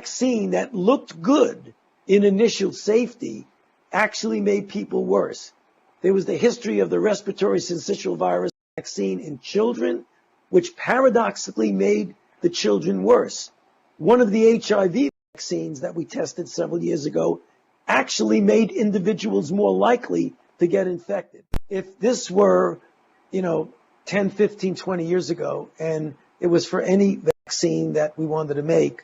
vaccine that looked good in initial safety actually made people worse. There was the history of the respiratory syncytial virus vaccine in children, which paradoxically made the children worse. One of the HIV vaccines that we tested several years ago actually made individuals more likely to get infected. If this were, 10, 15, 20 years ago, and it was for any vaccine that we wanted to make,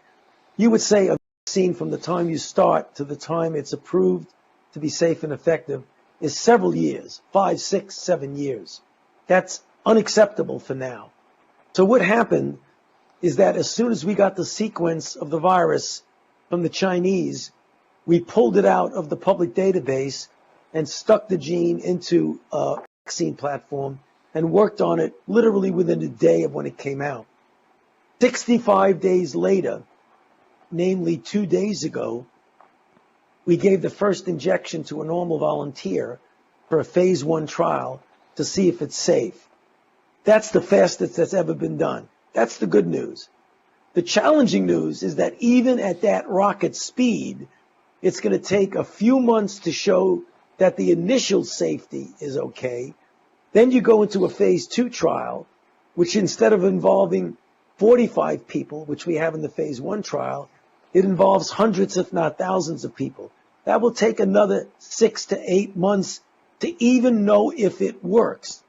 you would say a vaccine from the time you start to the time it's approved to be safe and effective is several years, 5, 6, 7 years. That's unacceptable for now. So what happened is that as soon as we got the sequence of the virus from the Chinese, we pulled it out of the public database and stuck the gene into a vaccine platform and worked on it literally within a day of when it came out. 65 days later, namely 2 days ago, we gave the first injection to a normal volunteer for a phase 1 trial to see if it's safe. That's the fastest that's ever been done. That's the good news. The challenging news is that even at that rocket speed, it's going to take a few months to show that the initial safety is okay. Then you go into a phase 2 trial, which instead of involving 45 people, which we have in the phase 1 trial, it involves hundreds, if not thousands of people. That will take another 6 to 8 months to even know if it works.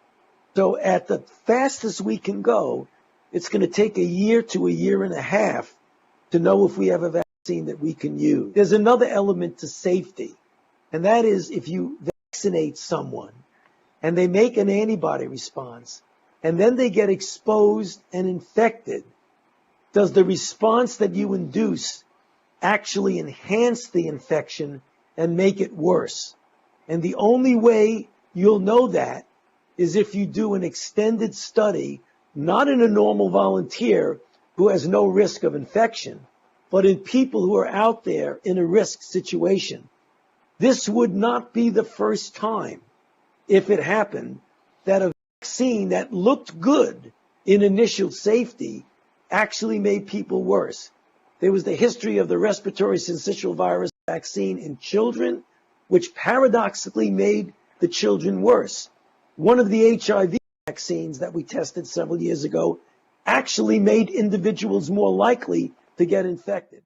So at the fastest we can go, it's going to take a year to a year and a half to know if we have a vaccine that we can use. There's another element to safety, and that is if you vaccinate someone and they make an antibody response and then they get exposed and infected, does the response that you induce actually enhance the infection and make it worse? And the only way you'll know that is if you do an extended study, not in a normal volunteer who has no risk of infection, but in people who are out there in a risk situation. This would not be the first time, if it happened, that a vaccine that looked good in initial safety actually made people worse. There was the history of the respiratory syncytial virus vaccine in children, which paradoxically made the children worse. One of the HIV vaccines that we tested several years ago actually made individuals more likely to get infected.